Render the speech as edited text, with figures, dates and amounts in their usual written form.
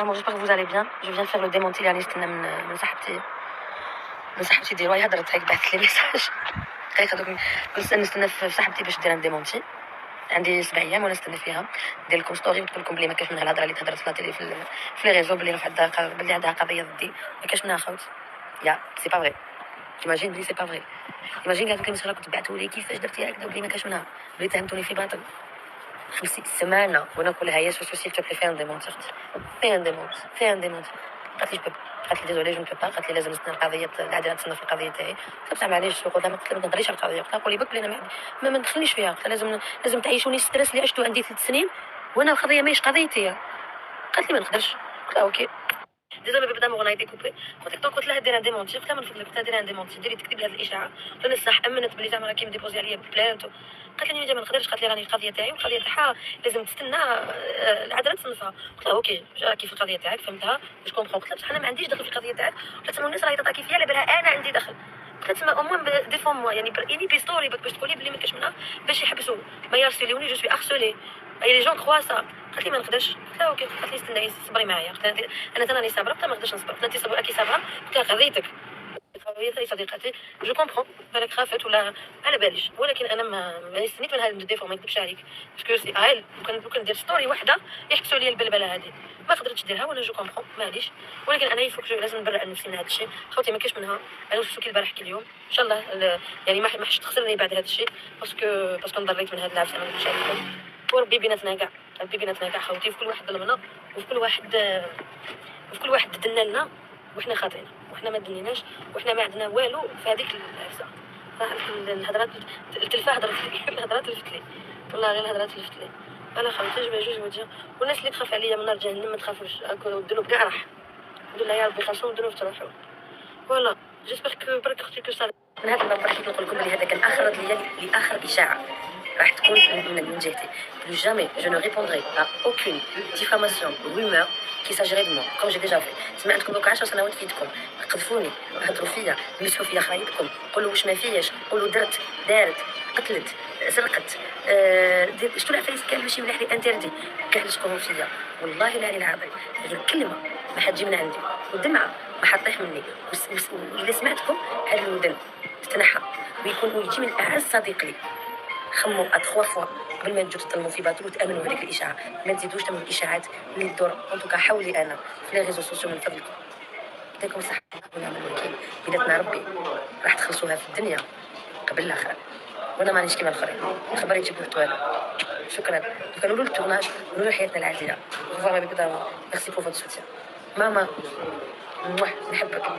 Bon, j'espère que vous allez bien. Je viens de faire le démenti اللي نستنى من صاحبتي ديالو. هي هضرت هيك بعثت لي ميساج دقيقه دوك. كنت نستنى في صاحبتي باش دير ديمونتي. عندي 7 ايام وانا نستنى فيها ندير لكم ستوري ونقول لكم بلي ما كاش منها الهضره اللي تهضرت في التيلي في لي ريزو بلي عندها قضيه ضدي. ما كاش منها خاوت. يا سي با فري. تيماجين بلي سي با فري. تيماجين كاع دوك المسخره كنت بعثوا لي كيفاش درتي هكذا بلي ما كاش منها بلي تهمتوني في باطل 5 سمانه وانا نقول لها هي سو سوسي تو فيها نديمونتي اختي فيها نديمونتي. قالت لي قالت لي ديزولي جو نبي با. قالت لي لازم نستنى القضيه العداله تسنى في القضيه تاعي. قلت لها معليش قلت لها ما تهضريش على القضيه. قلت لها قولي بك بلي انا ما ندخلنيش فيها. قلت لها لازم تعيشوني الستريس اللي عشتو عندي 3 سنين وانا القضيه ماهيش قضيتي. قالت لي ما نقدرش. قلت لها اوكي ديجا بدا مون غنايتي كوبي. قلت لها ديري ان ديمونتي. قلت لها من فضلك قلت لها ديري ان ديمونتي ديري تكتبي هذه الاشاعه. قلت لها صح امنت بلي زعما راكي مديبوزي عليا بلانت. قالت لي ما نقدرش. قالت لي راني القضيه تاعي والقضيه تاعها لازم تستنى العداله تصنفها. قلت لها اوكي راكي في القضيه تاعك فهمتها جو كومبخون. قلت لها بصح انا ما عنديش دخل في القضيه تاعك. قلت لها الناس راهي تطاكي فيا على بالها انا عندي دخل. قلت لها او موان ديفون موا يعني بيستوري باش تقولي بلي ما كاش منها باش يحبسوا ما يرسلوني جو سوي ارسولي اي لي جون كخوا سا. قالت لي ما نقدرش. قلت لها اوكي. قالت لي استناي صبري معايا. قلت لها انا راني صابره. قلت لها ما نقدرش نصبر. قالت لي صبري اكي صابره. قلت لها قضيتك هي صديقتي جو كومبخون بالك خافت ولا على باليش. ولكن انا ما استنيت من هذا الديفو ما نكذبش عليك باسكو سي عيل كان ندير ستوري وحده يحبسوا لي البلبله هذه ما قدرتش نديرها وانا جو كومبخون معليش. ولكن انا يفوك لازم نبرئ نفسي من هذا الشيء. خوتي ما كاش منها. انا وصلت كي البارح كي اليوم ان شاء الله يعني ما حش تخسرني بعد هذا الشيء باسكو نضريت من هذا العفسه ما نكذبش عليكم. وربي بيناتنا كاع ربي بيناتنا كاع خوتي. في كل واحد ظلمنا وفي كل واحد دنا لنا وحنا خاطئين وحنا ما دنيناش وحنا ما عندنا والو في هذيك العفسه. الهضرات التلفه هضرت لي الهضرات لفت لي والله غير الهضرات لفت لي. انا خاوتي جوج وجه والناس اللي تخاف عليا من نار جهنم ما تخافوش. الذنوب كاع راح الحمد لله يا ربي خلصوا الذنوب تروحوا. فوالا جيسبر كو برك اختي كو صار من هذا المنبر حيت نقول لكم بلي هذا كان اخر رد ليا لاخر اشاعه راح تكون من جهتي. Plus jamais je ne répondrai à aucune diffamation rumeur qui s'agirait de moi comme j'ai déjà fait. سمع عندكم دوك 10 سنوات في يدكم قذفوني هضروا فيا مسحوا فيا خرايبكم قولوا واش ما فياش قولوا دارت قتلت سرقت شتو العفايس كاع باش يملح لي انتردي كاع يسكروا فيا. والله لا العظيم غير كلمه ما حتجي من عندي ودمعه ما حطيح مني. واذا سمعتكم هذا الودن تتنحى ويجي من اعز صديق لي. خموا 3 فوا قبل ما تجوا تظلموا في باطل وتامنوا هذيك الاشاعه. ما تزيدوش تعملوا الاشاعات اللي تدور انتوكا حولي انا في لي ريزو سوسيو من فضلكم. يعطيكم الصحه ونعم الوكيل. بيناتنا ربي راح تخلصوها في الدنيا قبل الاخره وانا مانيش كيما الاخرين. الخبر يجيب الطوال. شكرا. كنقولوا التورناج نقولوا حياتنا العاديه. فوالا بيبدا ميرسي بور فوتو سوتيان ماما نحبك.